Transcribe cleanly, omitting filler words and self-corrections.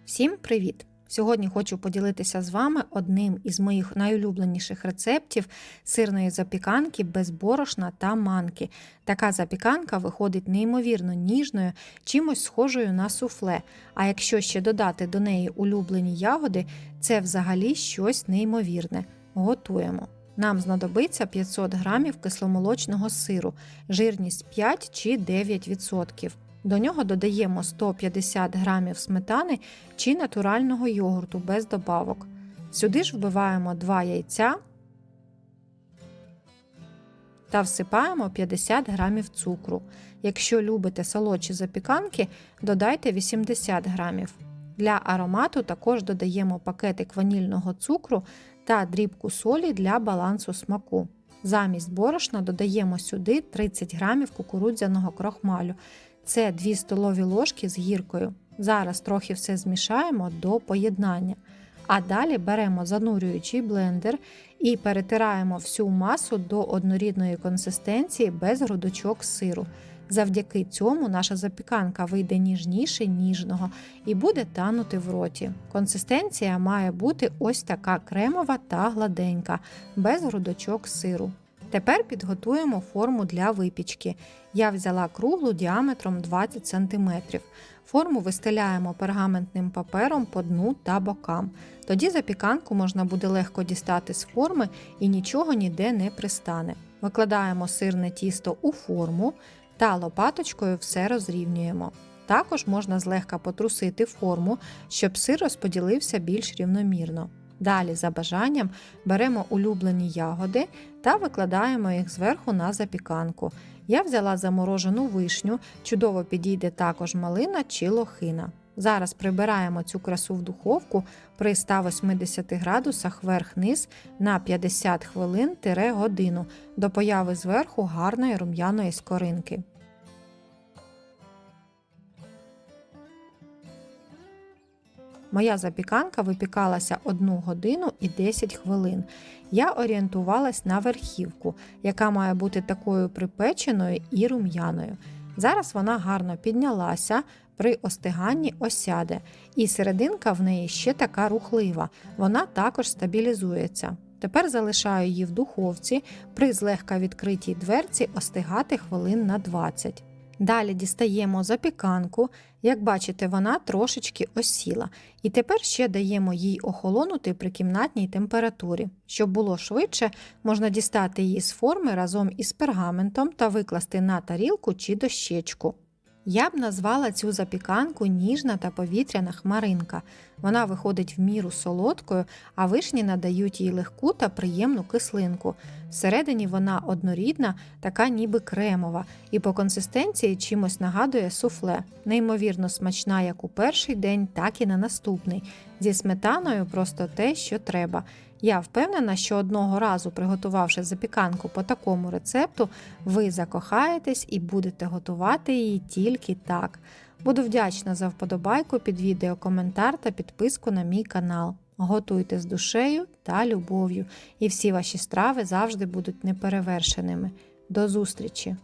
Всім привіт! Сьогодні хочу поділитися з вами одним із моїх найулюбленіших рецептів сирної запіканки без борошна та манки. Така запіканка виходить неймовірно ніжною, чимось схожою на суфле. А якщо ще додати до неї улюблені ягоди, це взагалі щось неймовірне. Готуємо. Нам знадобиться 500 г кисломолочного сиру, жирність 5 чи 9%. До нього додаємо 150 г сметани чи натурального йогурту без добавок. Сюди ж вбиваємо 2 яйця та всипаємо 50 г цукру. Якщо любите солодші запіканки, додайте 80 г. Для аромату також додаємо пакетик ванільного цукру та дрібку солі для балансу смаку. Замість борошна додаємо сюди 30 г кукурудзяного крохмалю. Це 2 столові ложки з гіркою. Зараз трохи все змішаємо до поєднання. А далі беремо занурюючий блендер і перетираємо всю масу до однорідної консистенції без грудочок сиру. Завдяки цьому наша запіканка вийде ніжніше ніжного і буде танути в роті. Консистенція має бути ось така кремова та гладенька, без грудочок сиру. Тепер підготуємо форму для випічки. Я взяла круглу діаметром 20 см. Форму вистеляємо пергаментним папером по дну та бокам. Тоді запіканку можна буде легко дістати з форми і нічого ніде не пристане. Викладаємо сирне тісто у форму та лопаточкою все розрівнюємо. Також можна злегка потрусити форму, щоб сир розподілився більш рівномірно. Далі, за бажанням, беремо улюблені ягоди та викладаємо їх зверху на запіканку. Я взяла заморожену вишню, чудово підійде також малина чи лохина. Зараз прибираємо цю красу в духовку при 180 градусах вверх-низ на 50 хвилин-годину до появи зверху гарної рум'яної скоринки. Моя запіканка випікалася 1 годину і 10 хвилин. Я орієнтувалась на верхівку, яка має бути такою припеченою і рум'яною. Зараз вона гарно піднялася, при остиганні осяде, і серединка в неї ще така рухлива, вона також стабілізується. Тепер залишаю її в духовці при злегка відкритій дверці остигати хвилин на 20. Далі дістаємо запіканку, як бачите, вона трошечки осіла. І тепер ще даємо їй охолонути при кімнатній температурі. Щоб було швидше, можна дістати її з форми разом із пергаментом та викласти на тарілку чи дощечку. Я б назвала цю запіканку ніжна та повітряна хмаринка. Вона виходить в міру солодкою, а вишні надають їй легку та приємну кислинку. Всередині вона однорідна, така ніби кремова, і по консистенції чимось нагадує суфле. Неймовірно смачна як у перший день, так і на наступний. Зі сметаною просто те, що треба. Я впевнена, що одного разу, приготувавши запіканку по такому рецепту, ви закохаєтесь і будете готувати її тільки так. Буду вдячна за вподобайку під відео, коментар та підписку на мій канал. Готуйте з душею та любов'ю, і всі ваші страви завжди будуть неперевершеними. До зустрічі!